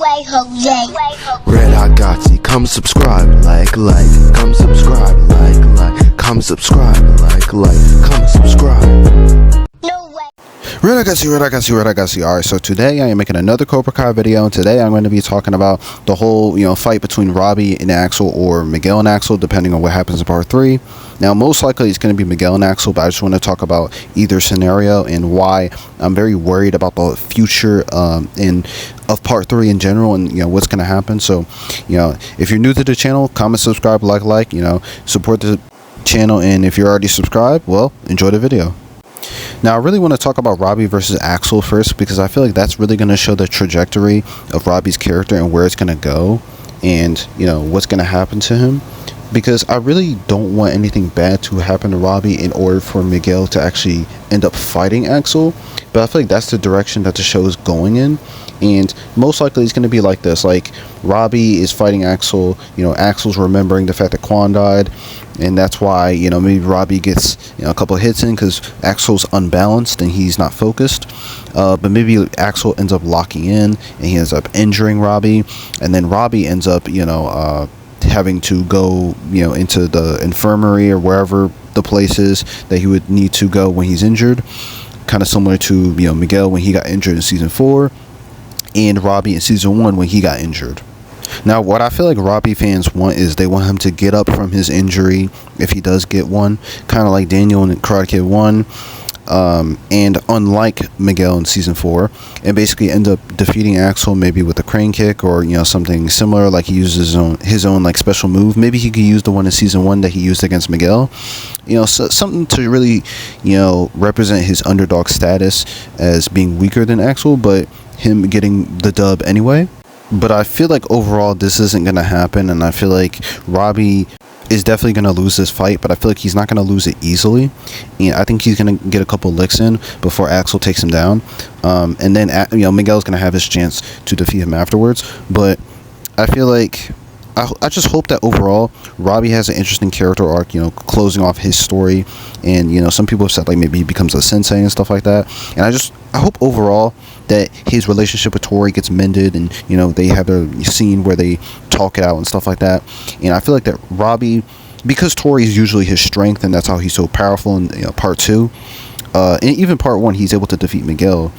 way, Jose. Red I got you. Come subscribe, like. Come subscribe, like. Come subscribe, like. Come subscribe. No way. Red I got you. Alright, so today I am making another Cobra Kai video, and today I'm going to be talking about the whole, fight between Robby and Axel, or Miguel and Axel, depending on what happens in part 3. Now, most likely it's going to be Miguel and Axel, but I just want to talk about either scenario and why I'm very worried about the future of part 3 in general, and what's going to happen. So, if you're new to the channel, comment, subscribe, like, support the channel, and if you're already subscribed, well, enjoy the video. Now, I really want to talk about Robby versus Axel first, because I feel like that's really going to show the trajectory of Robby's character and where it's going to go, and what's going to happen to him. Because I really don't want anything bad to happen to Robby in order for Miguel to actually end up fighting Axel. But I feel like that's the direction that the show is going in. And most likely it's going to be like this. Like, Robby is fighting Axel. Axel's remembering the fact that Quan died. And that's why, maybe Robby gets a couple of hits in because Axel's unbalanced and he's not focused. But maybe Axel ends up locking in and he ends up injuring Robby. And then Robby ends up, having to go into the infirmary or wherever the place is that he would need to go when he's injured, kind of similar to Miguel when he got injured in season 4 and Robby in season 1 when he got injured. Now, what I feel like Robby fans want is they want him to get up from his injury if he does get one, kind of like Daniel in Karate Kid 1, and unlike Miguel in season 4, and basically end up defeating Axel maybe with a crane kick or something similar, like he uses his own like special move. Maybe he could use the one in season 1 that he used against Miguel, so something to really represent his underdog status as being weaker than Axel, but him getting the dub anyway. But I feel like overall this isn't going to happen, and I feel like Robby is definitely going to lose this fight, but I feel like he's not going to lose it easily, and I think he's going to get a couple licks in before Axel takes him down, and then Miguel's going to have his chance to defeat him afterwards. But I feel like I just hope that overall Robby has an interesting character arc, closing off his story, and some people have said like maybe he becomes a sensei and stuff like that, and I hope overall that his relationship with Tori gets mended, and they have their scene where they talk it out and stuff like that. And I feel like that Robby, because Tori is usually his strength and that's how he's so powerful in part 2, and even part 1, he's able to defeat Miguel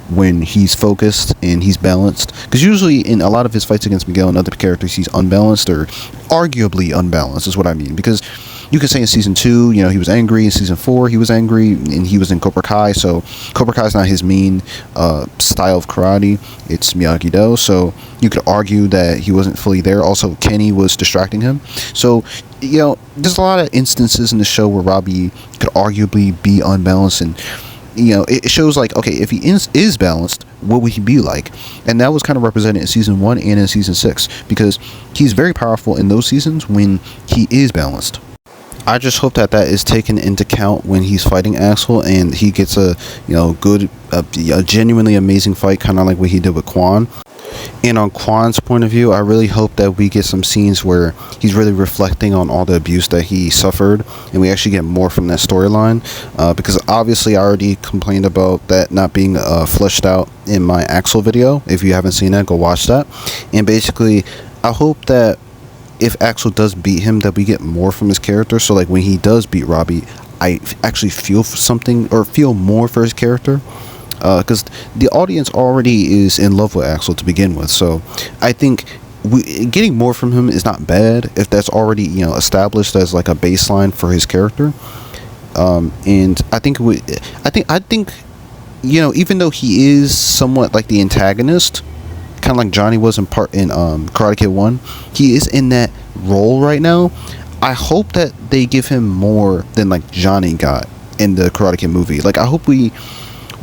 when he's focused and he's balanced, because usually in a lot of his fights against Miguel and other characters he's unbalanced, or arguably unbalanced is what I mean. Because you could say in season 2 he was angry, in season 4 he was angry, and he was in Cobra Kai, so Cobra Kai is not his main style of karate, it's Miyagi-Do, so you could argue that he wasn't fully there. Also, Kenny was distracting him, so there's a lot of instances in the show where Robby could arguably be unbalanced, and it shows like, okay, if he is balanced, what would he be like? And that was kind of represented in season 1 and in season 6, because he's very powerful in those seasons when he is balanced. I just hope that is taken into account when he's fighting Axel, and he gets a a genuinely amazing fight, kind of like what he did with Quan. And on Quan's point of view, I really hope that we get some scenes where he's really reflecting on all the abuse that he suffered, and we actually get more from that storyline, because obviously I already complained about that not being fleshed out in my Axel video. If you haven't seen that, go watch that. And basically I hope that if Axel does beat him, that we get more from his character, so like when he does beat Robby, I actually feel for something, or feel more for his character, because the audience already is in love with Axel to begin with. So I think getting more from him is not bad if that's already established as like a baseline for his character. And I think even though he is somewhat like the antagonist, kind of like Johnny was in Karate Kid 1, he is in that role right now. I hope that they give him more than like Johnny got in the Karate Kid movie. Like, I hope we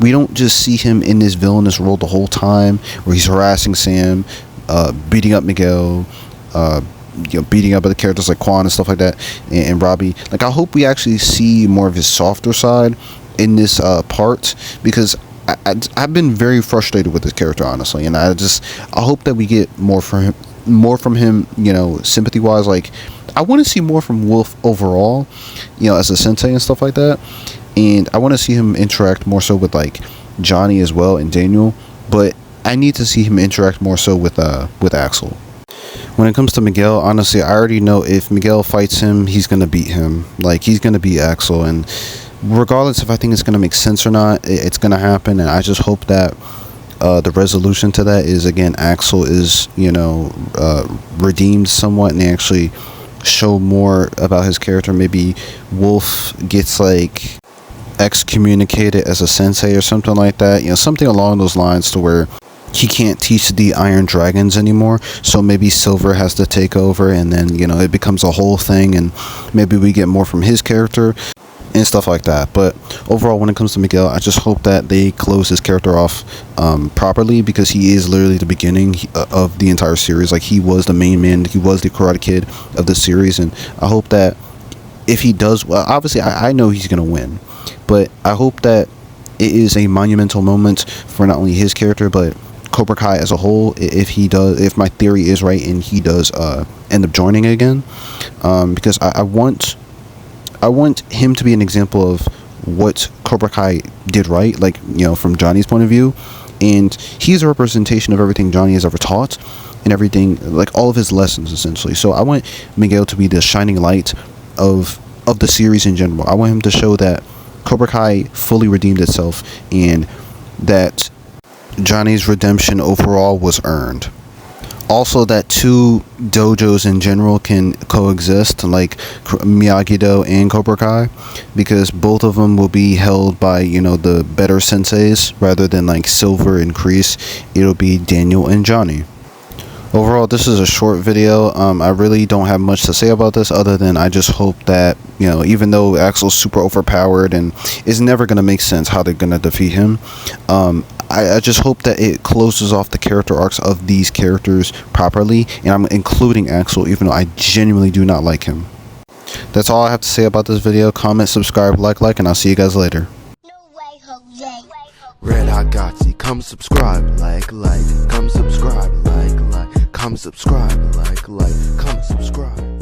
don't just see him in this villainous role the whole time, where he's harassing Sam, beating up Miguel, beating up other characters like Quan and stuff like that, and Robby. Like, I hope we actually see more of his softer side in this part, because I've been very frustrated with this character, honestly, and I hope that we get more from him, sympathy wise. Like, I want to see more from Wolf overall, as a sensei and stuff like that, and I want to see him interact more so with like Johnny as well and Daniel. But I need to see him interact more so with Axel. When it comes to Miguel, honestly, I already know if Miguel fights him, he's gonna beat him. Like, he's gonna beat Axel, and regardless if I think it's gonna make sense or not, it's gonna happen. And I just hope that the resolution to that is, again, Axel is, redeemed somewhat, and they actually show more about his character. Maybe Wolf gets like excommunicated as a sensei or something like that, something along those lines, to where he can't teach the Iron Dragons anymore, so maybe Silver has to take over, and then it becomes a whole thing, and maybe we get more from his character and stuff like that. But overall, when it comes to Miguel, I just hope that they close his character off properly, because he is literally the beginning of the entire series. Like, he was the main man, he was the Karate Kid of the series, and I hope that if he does well, obviously I know he's gonna win, but I hope that it is a monumental moment for not only his character but Cobra Kai as a whole, if my theory is right and he does end up joining again, because I want him to be an example of what Cobra Kai did right, like, from Johnny's point of view, and he's a representation of everything Johnny has ever taught, and everything, like all of his lessons, essentially. So I want Miguel to be the shining light of the series in general. I want him to show that Cobra Kai fully redeemed itself, and that Johnny's redemption overall was earned. Also, that two dojos in general can coexist, like Miyagi-Do and Cobra Kai, because both of them will be held by, the better senseis, rather than like Silver and Kreese. It'll be Daniel and Johnny. Overall, this is a short video. I really don't have much to say about this, other than I just hope that, even though Axel's super overpowered and it's never going to make sense how they're going to defeat him, I just hope that it closes off the character arcs of these characters properly, and I'm including Axel, even though I genuinely do not like him. That's all I have to say about this video. Comment, subscribe, like, and I'll see you guys later. No way, Jose. Red Hot Gotti, come subscribe, like, come subscribe, like, come subscribe, like, come subscribe.